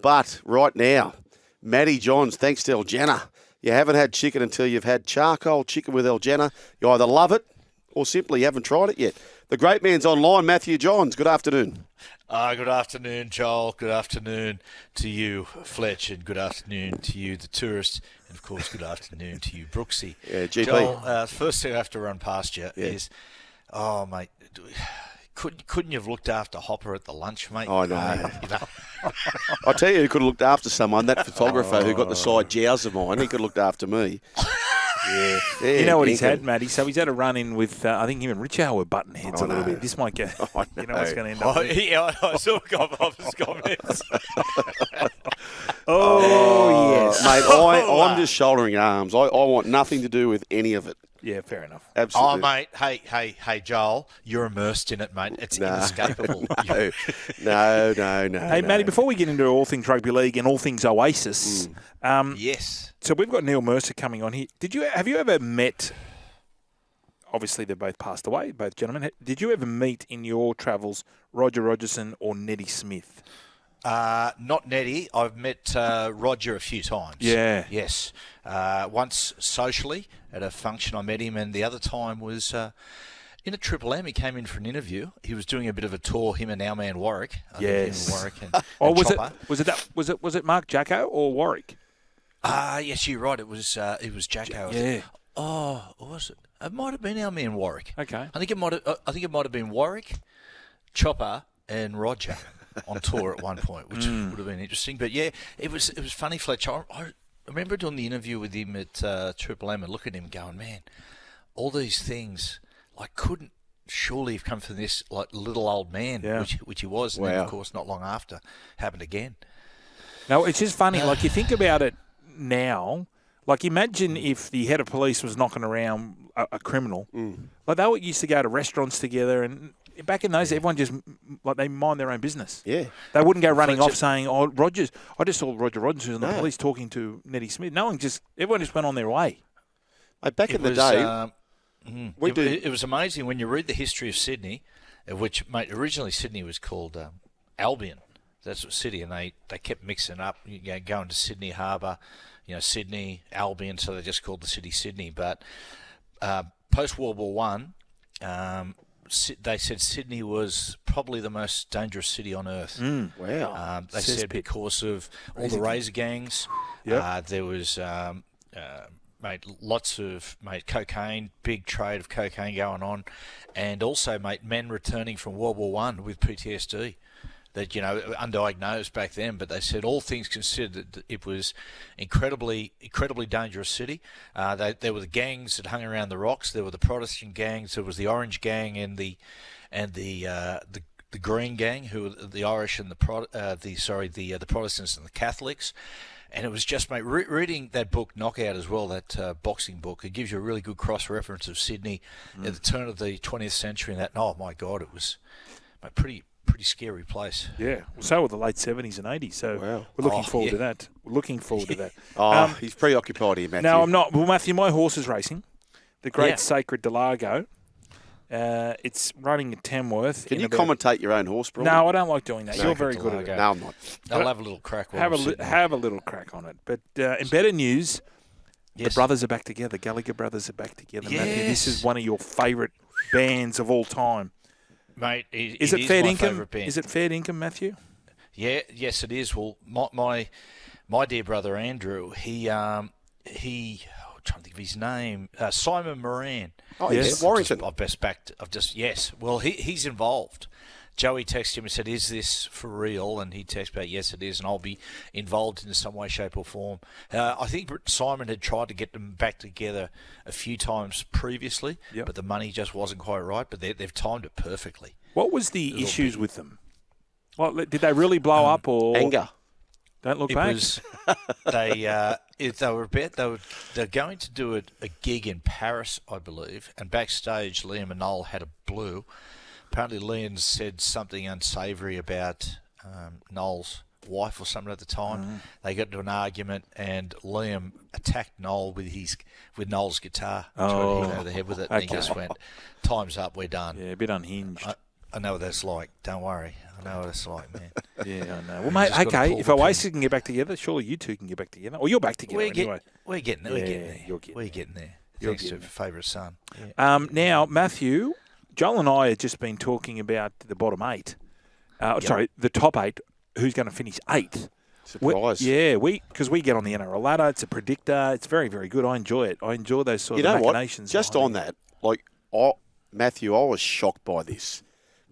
But right now, Matty Johns, thanks to El Jenna. You haven't had chicken until you've had charcoal chicken with El Jenna. You either love it or simply haven't tried it yet. The great man's online, Matty Johns. Good afternoon. Good afternoon, Joel. Good afternoon to you, Fletch, and good afternoon to you, the tourist, and of course, good afternoon to you, Brooksy. Yeah, GP. Joel, first thing I have to run past you is, mate, couldn't you have looked after Hopper at the lunch, mate? I know. I'll tell you who could have looked after someone, that photographer who got the side jows of mine. He could have looked after me. Yeah. You know what he's had, Matty? So he's had a run-in with, I think him and Richo were button heads a little bit. This might get, you know what's going to end up with. Yeah, I saw Hopper's comments. Yes. Mate, I'm just shouldering arms. I want nothing to do with any of it. Yeah, fair enough. Absolutely. Oh, mate, hey, Joel, you're immersed in it, mate. It's inescapable. No. Hey, Matty, before we get into all things rugby league and all things Oasis, yes. So we've got Neil Mercer coming on here. Have you ever met? Obviously, they've both passed away, both gentlemen. Did you ever meet in your travels Roger Rogerson or Nettie Smith? Not Nettie. I've met Roger a few times. Yeah. Yes. Once socially at a function I met him, and the other time was in a Triple M. He came in for an interview. He was doing a bit of a tour, him and our man Warwick. Yes. Warwick and Chopper. Was it Mark Jacko or Warwick? Yes, you're right. It was Jacko. Yeah. Oh, was it? It might have been our man Warwick. Okay. I think it might have been Warwick, Chopper, and Roger on tour at one point, which would have been interesting. But yeah, it was funny, Fletch. I remember doing the interview with him at Triple M and looking at him going, man, all these things couldn't surely have come from this little old man, which he was. And then, of course, not long after, happened again. No, it's just funny. You think about it now. Imagine if the head of police was knocking around a criminal. They used to go to restaurants together, and back in those, everyone just they mind their own business. Yeah, they wouldn't go running off saying, "Oh, Rogers." I just saw Roger Rogerson and the police talking to Nettie Smith. Everyone just went on their way. Back in the day, it was amazing when you read the history of Sydney, which originally Sydney was called Albion. That's what city, and they kept mixing up, going to Sydney Harbour, Sydney, Albion, so they just called the city Sydney. But post-World War One, they said Sydney was probably the most dangerous city on earth. Wow. They said because of all the razor gangs. There was lots of cocaine, big trade of cocaine going on, and also men returning from World War One with PTSD. That, undiagnosed back then, but they said all things considered that it was incredibly dangerous city. There were the gangs that hung around the rocks. There were the Protestant gangs. There was the Orange Gang and the Green Gang, who were the Irish and the Protestants and the Catholics. And it was just, reading that book, Knockout, as well, that boxing book, it gives you a really good cross-reference of Sydney at the turn of the 20th century. And oh my God, it was pretty scary place. Yeah. So were the late 70s and 80s. So we're looking forward to that. We're looking forward to that. He's preoccupied here, Matthew. No, I'm not. Well, Matthew, my horse is racing. The Great Sacred Delago. It's running at Tamworth. Can you commentate your own horse, bro? No, I don't like doing that. You're very good at it. No, I'm not. I'll have a little crack. Have a little crack on it. But in better news, the brothers are back together. Gallagher brothers are back together, Yes. Matthew. This is one of your favourite bands of all time. Mate, is it fair income? Band. Is it fair income, Matthew? Yeah, yes, it is. Well, my dear brother Andrew, he I'm trying to think of his name, Simon Moran. Oh, yes, Warrington. Yes. Well, he's involved. Joey texted him and said, "Is this for real?" And he texted back, "Yes, it is, and I'll be involved in some way, shape, or form." I think Simon had tried to get them back together a few times previously, but the money just wasn't quite right. But they've timed it perfectly. What was the issues with them? Well, did they really blow up or anger? Don't look back. They were going to do a gig in Paris, I believe, and backstage Liam and Noel had a blue. Apparently, Liam said something unsavoury about Noel's wife or something at the time. They got into an argument, and Liam attacked Noel with Noel's guitar. Tried to hit him over the head with it, and he just went, "Time's up, we're done." Yeah, a bit unhinged. I know what that's like. Don't worry. I know what it's like, man. Yeah, I know. Well, mate, okay, if Oasis can get back together, surely you two can get back together. Or you're back together anyway. We're getting there. You're getting We're getting there. Thanks to favourite son. Yeah. Now, Matthew, Joel and I have just been talking about the bottom 8. Sorry, the top 8. Who's going to finish 8th? Surprise. Because we get on the NRL ladder. It's a predictor. It's very, very good. I enjoy it. I enjoy those sort of machinations. Just on that, Matthew, I was shocked by this.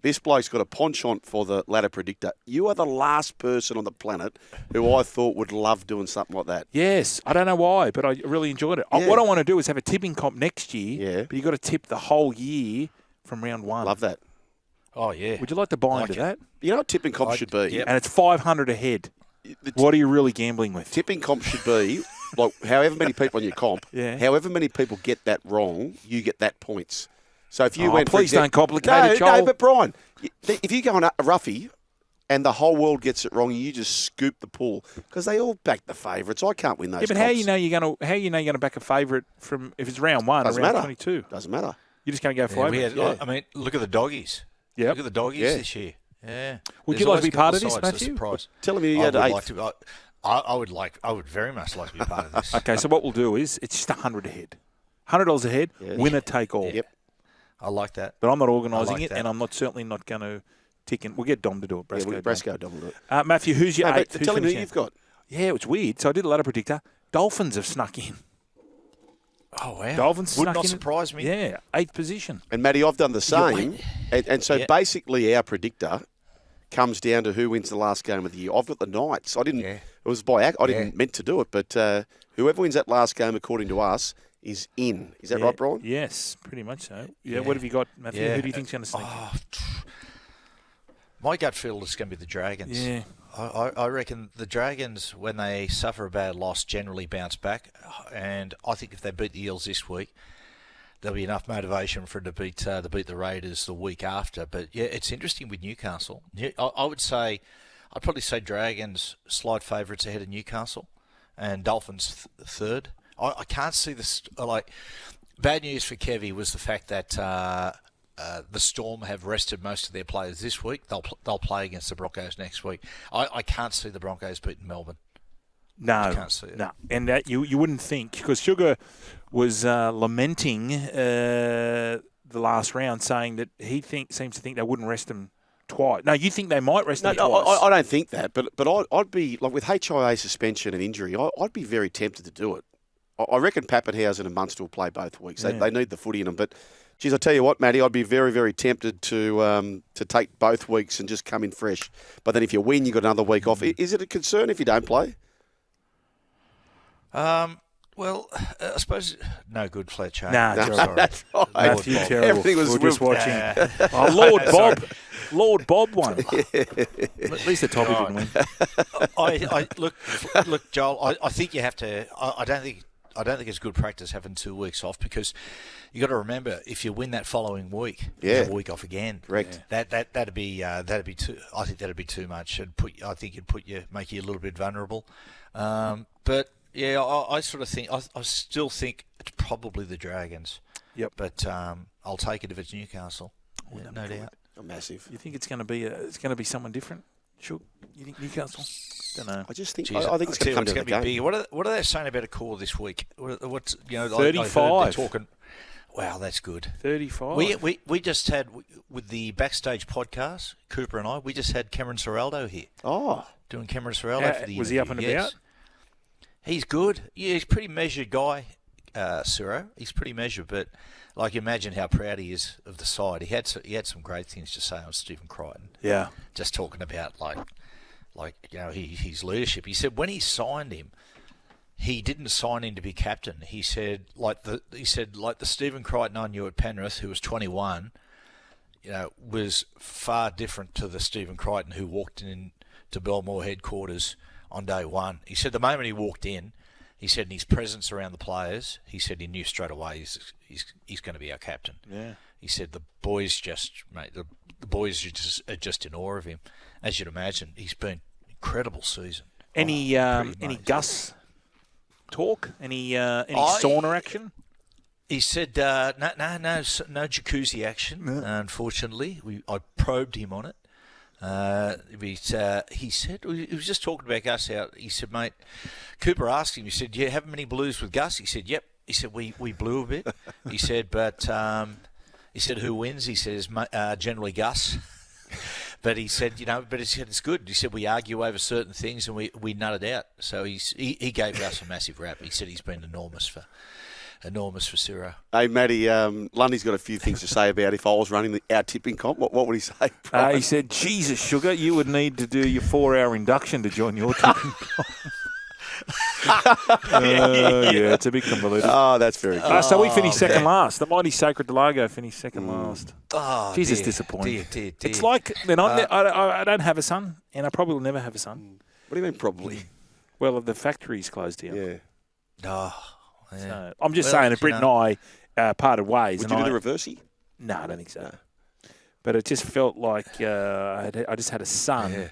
This bloke's got a penchant for the ladder predictor. You are the last person on the planet who I thought would love doing something like that. Yes. I don't know why, but I really enjoyed it. Yeah. What I want to do is have a tipping comp next year. Yeah. But you've got to tip the whole year from round 1. Love that. Oh, yeah. Would you like to buy into that? You know what tipping comp should be? Yep. And it's 500 ahead. What are you really gambling with? Tipping comp should be, like, however many people on your comp, however many people get that wrong, you get that points. So if you went... Please don't complicate it, Joel. No, but Brian, if you go on a roughie and the whole world gets it wrong, you just scoop the pool because they all back the favourites. I can't win those. Yeah, but how you know you're going to back a favourite from if it's round 1 or round 22? Doesn't matter. You're just going to go for I mean, look at the doggies. Yeah. Look at the doggies this year. Yeah. Would you like to be part of this, Matthew? Tell me you had 8. I would very much like to be part of this. Okay, so what we'll do is it's just $100 ahead. $100 ahead, winner take all. Yep. I like that. But I'm not organising it, and I'm certainly not going to tick in. We'll get Dom to do it. Brasco Dom will do it. Matthew, who's your 8th? Tell me who you've got. Yeah, it's weird. So I did a ladder predictor. Dolphins have snuck in. Oh, wow. Dolphins would snuck not in. surprise me. Yeah, 8th position. And, Matty, I've done the same. And so basically our predictor comes down to who wins the last game of the year. I've got the Knights. I didn't. It was by act. I didn't meant to do it, but whoever wins that last game, according to us, is in. Is that right, Brian? Yes, pretty much so. Yeah. What have you got, Matthew? Yeah. Who do you think's going to sneak in? My gut feel is going to be the Dragons. Yeah. I reckon the Dragons, when they suffer a bad loss, generally bounce back. And I think if they beat the Eels this week, there'll be enough motivation for them to beat the Raiders the week after. But, yeah, it's interesting with Newcastle. I'd probably say Dragons slight favourites ahead of Newcastle and Dolphins third. I can't see this. Bad news for Kevy was the fact that the Storm have rested most of their players this week. They'll play against the Broncos next week. I can't see the Broncos beating Melbourne. No, I can't see it. No, and that you wouldn't think, because Sugar was lamenting the last round, saying that he seems to think they wouldn't rest them twice. No, you think they might rest them twice? I don't think that, but I'd be like with HIA suspension and injury. I'd be very tempted to do it. I reckon Pappenhausen and Munster will play both weeks. They need the footy in them. But, geez, I tell you what, Matty, I'd be very, very tempted to take both weeks and just come in fresh. But then if you win, you've got another week off. Is it a concern if you don't play? Well, I suppose no good, Fletch. No, that's right. Matthew, terrible. Everything was just watching. Lord Bob. Lord Bob won. At least the Toppy didn't win. Look, Joel. I think you have to. I don't think it's good practice having 2 weeks off, because you got to remember, if you win that following week, you have a week off again. Correct. That'd be too. I think that'd be too much. I think it'd make you a little bit vulnerable. But yeah, I sort of think. I still think it's probably the Dragons. Yep. But I'll take it if it's Newcastle. Yeah, no doubt. Massive. You think it's going to be someone different? Sure. You think Newcastle? Don't know. I just think. Jeez, I think it's going to come to the game. Big. What are they saying about a call this week? What's 35. They're talking. Wow, that's good. 35. We just had with the backstage podcast, Cooper and I. We just had Cam Ciraldo here. Oh, doing Cam Ciraldo for the was he up and about? He's good. Yeah, he's a pretty measured guy, Ciro. He's pretty measured, but like, imagine how proud he is of the side. He had some great things to say on Stephen Crichton. Yeah, just talking about his leadership. He said when he signed him, he didn't sign him to be captain. He said like the Stephen Crichton I knew at Penrith, who was 21, was far different to the Stephen Crichton who walked in to Belmore headquarters on day one. He said the moment he walked in, he said in his presence around the players, he said he knew straight away he's going to be our captain. Yeah. He said the boys the boys are just in awe of him. As you'd imagine, he's been an incredible season. Any Gus talk? Any sauna action? He said, no jacuzzi action, unfortunately. I probed him on it. He said, he was just talking about Gus out. He said, mate, Cooper asked him, he said, you have many blues with Gus? He said, yep. He said, we blew a bit. He said, but he said, who wins? He says, generally Gus. But he said, but he said it's good. He said we argue over certain things and we nut it out. So he gave Gus a massive rap. He said he's been enormous for Ciro. Hey, Matty, Lundy's got a few things to say about if I was running our tipping comp. What would he say? He said, Jesus, Sugar, you would need to do your 4-hour induction to join your tipping comp. Yeah, it's a bit convoluted. Oh, that's very good. So we finished second last. The mighty Sacred Delago finished second last. Oh, Jesus, disappointing. Dear. It's like they're not. I don't have a son, and I probably will never have a son. What do you mean, probably? Well, the factory's closed down. Yeah. Oh, yeah. So, I'm just saying that Britt and I parted ways. Would you do the reversey? No, I don't think so. No. But it just felt like I just had a son. Yeah.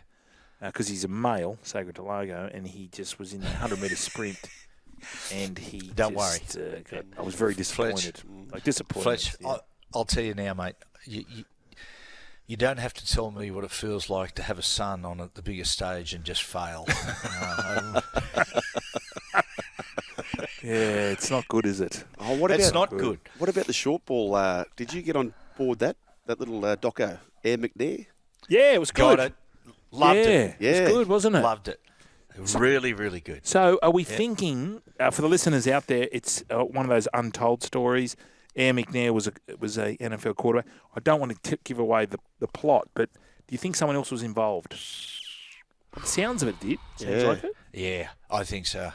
Because he's a male, Sacred Delago, and he just was in the 100-metre sprint, and he Don't worry. I was very disappointed. Fletch, yeah. I'll tell you now, mate. You don't have to tell me what it feels like to have a son on the biggest stage and just fail. Yeah, it's not good, is it? Oh, it's not good. What about the short ball? Did you get on board that little doco, Air McNair? Yeah, it was good. Got it. Loved it. Yeah, it was good, wasn't it? Loved it. It was really, really good. So are we thinking, for the listeners out there, it's one of those untold stories. Air McNair was a NFL quarterback. I don't want to give away the plot, but do you think someone else was involved? The sounds of it did. Sounds like it. Yeah, I think so.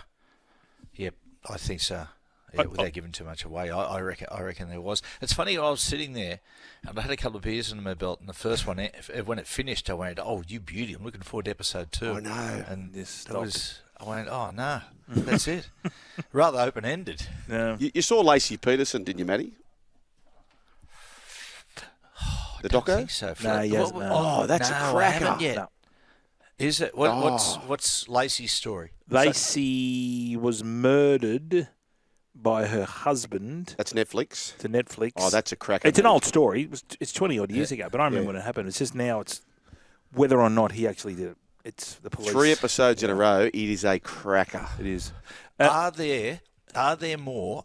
Yep, I think so. Yeah, without giving too much away, I reckon there was. It's funny, I was sitting there, and I had a couple of beers under my belt, and the first one, when it finished, I went, "Oh, you beauty! I'm looking forward to episode 2." I know. And I went, "Oh no, that's it." Rather open ended. No. You saw Lacey Peterson, didn't you, Matty? The doco? I think so. No, he hasn't. Oh, that's a cracker. I haven't yet. No. Is it? What's Lacey's story? Lacey was murdered by her husband. That's Netflix. To Netflix. Oh, that's a cracker. It's an old story. It's 20-odd years ago, but I remember when it happened. It's just now it's whether or not he actually did it. It's the police. 3 episodes in a row. It is a cracker. It is. Are there more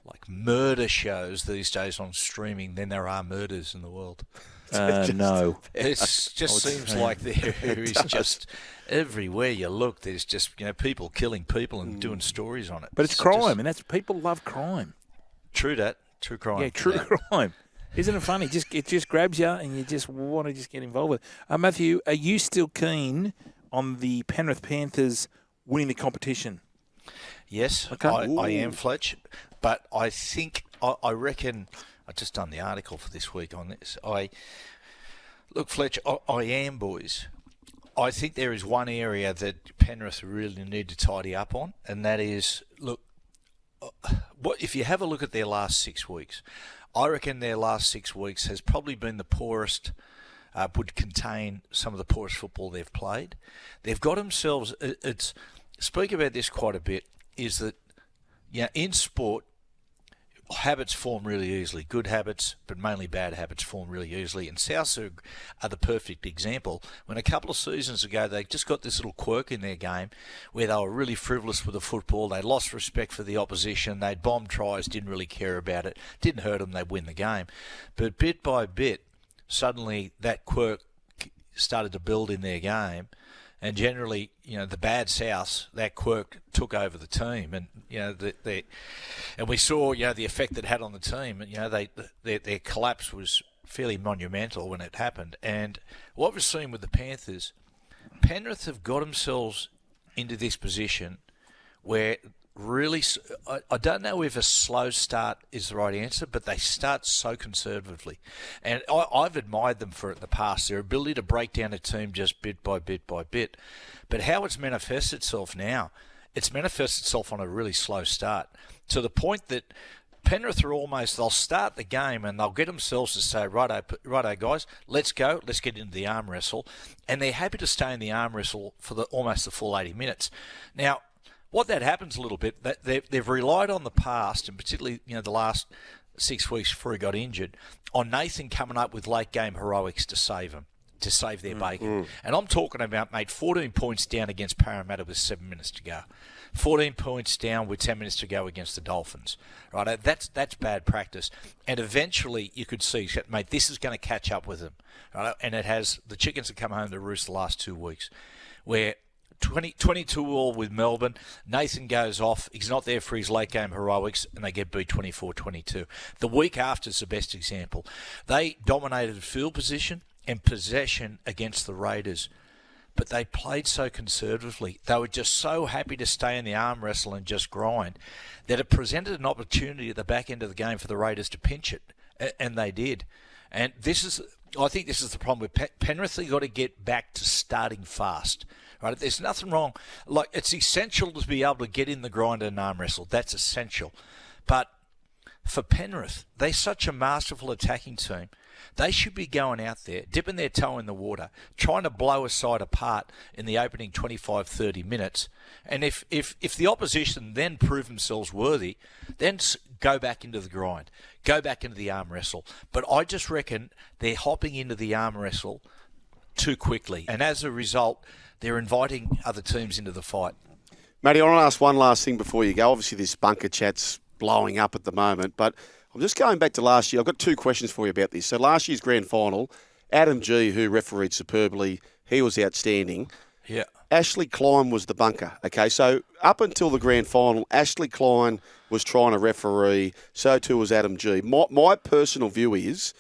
like murder shows these days on streaming than there are murders in the world? No. It just seems like there is just everywhere you look. There's just people killing people and doing stories on it. But it's crime, and that's people love crime. True that. True crime. Yeah, true crime. Isn't it funny? It just grabs you, and you just want to just get involved with it. Matthew, are you still keen on the Penrith Panthers winning the competition? Yes, okay. I am, Fletch. But I think I reckon I've just done the article for this week on this. Look, Fletch, I am, boys. I think there is one area that Penrith really need to tidy up on, and that is, look, if you have a look at their last 6 weeks, I reckon their last 6 weeks has probably been the poorest, would contain some of the poorest football they've played. They've got themselves, speak about this quite a bit, is that in sport, habits form really easily. Good habits, but mainly bad habits, form really easily. And South are the perfect example. When a couple of seasons ago they just got this little quirk in their game where they were really frivolous with the football. They lost respect for the opposition. They'd bomb tries, didn't really care about it. Didn't hurt them, they'd win the game. But bit by bit, suddenly that quirk started to build in their game. And generally, the bad Souths, that quirk took over the team, and and we saw the effect it had on the team. And their collapse was fairly monumental when it happened. And what we're seeing with the Panthers, Penrith have got themselves into this position where really, I don't know if a slow start is the right answer, but they start so conservatively. And I've admired them for it in the past, their ability to break down a team just bit by bit by bit. But how it's manifested itself now, it's manifested itself on a really slow start, to the point that Penrith are they'll start the game and they'll get themselves to say, righto guys, let's go, let's get into the arm wrestle. And they're happy to stay in the arm wrestle for almost the full 80 minutes. Now, what that happens a little bit, that they've relied on the past, and particularly the last 6 weeks before he got injured, on Nathan coming up with late game heroics to save them, to save their bacon. And I'm talking about, mate, 14 points down against Parramatta with 7 minutes to go. 14 points down with 10 minutes to go against the Dolphins. Right, that's bad practice. And eventually you could see, mate, this is going to catch up with them. Right? And the Chickens have come home to roost the last 2 weeks, where 22-all with Melbourne. Nathan goes off. He's not there for his late game heroics, and they get beat 24-22. The week after is the best example. They dominated field position and possession against the Raiders, but they played so conservatively. They were just so happy to stay in the arm wrestle and just grind that it presented an opportunity at the back end of the game for the Raiders to pinch it, and they did. And I think this is the problem with Penrith. They've got to get back to starting fast. Right? There's nothing wrong. Like, it's essential to be able to get in the grind and arm wrestle. That's essential. But for Penrith, they're such a masterful attacking team. They should be going out there, dipping their toe in the water, trying to blow a side apart in the opening 25, 30 minutes. And if the opposition then prove themselves worthy, then go back into the grind, go back into the arm wrestle. But I just reckon they're hopping into the arm wrestle too quickly. And as a result, they're inviting other teams into the fight. Matty, I want to ask one last thing before you go. Obviously, this bunker chat's blowing up at the moment, but I'm just going back to last year. I've got 2 questions for you about this. So last year's grand final, Adam G, who refereed superbly, he was outstanding. Yeah. Ashley Klein was the bunker. Okay, so up until the grand final, Ashley Klein was trying to referee. So too was Adam G. My personal view is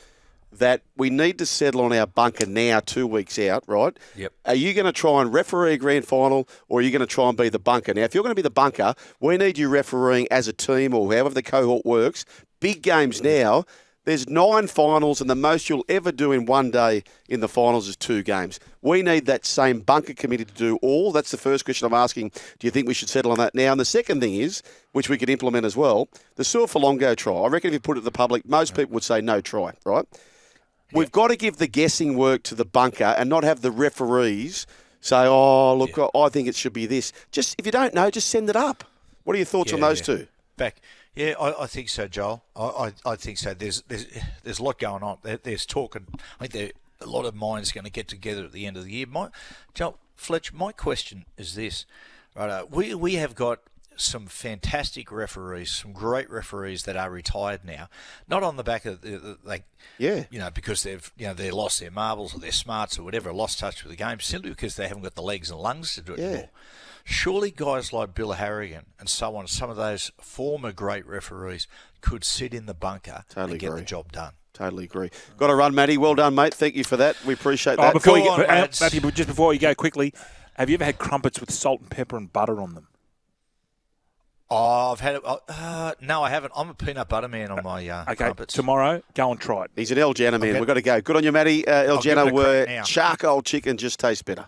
that we need to settle on our bunker now, 2 weeks out, right? Yep. Are you going to try and referee a grand final, or are you going to try and be the bunker? Now, if you're going to be the bunker, we need you refereeing as a team or however the cohort works. Big games now. There's 9 finals, and the most you'll ever do in one day in the finals is 2 games. We need that same bunker committee to do all. That's the first question I'm asking. Do you think we should settle on that now? And the second thing is, which we could implement as well, the Sua Fa'alogo try. I reckon if you put it to the public, most people would say no try, right? We've got to give the guessing work to the bunker and not have the referees say, oh, look, I think it should be this. Just if you don't know, just send it up. What are your thoughts on those two? Yeah, I think so, Joel. I think so. There's a lot going on. There's talk, and I think a lot of minds going to get together at the end of the year. Joel, Fletch, my question is this. Right, we have got some fantastic referees, some great referees that are retired now, not on the back of because they've lost their marbles or their smarts or whatever, lost touch with the game, simply because they haven't got the legs and lungs to do it anymore. Surely guys like Bill Harrigan and so on, some of those former great referees could sit in the bunker and get the job done. Totally agree. Got to run, Matty. Well done, mate. Thank you for that. We appreciate that. Matthew, just before you go quickly, have you ever had crumpets with salt and pepper and butter on them? Oh, I've had it. No, I haven't. I'm a peanut butter man on my crumpets. Tomorrow, go and try it. He's an El Jana man. We've got to go. Good on you, Matty. El Jana, where charcoal chicken just tastes better.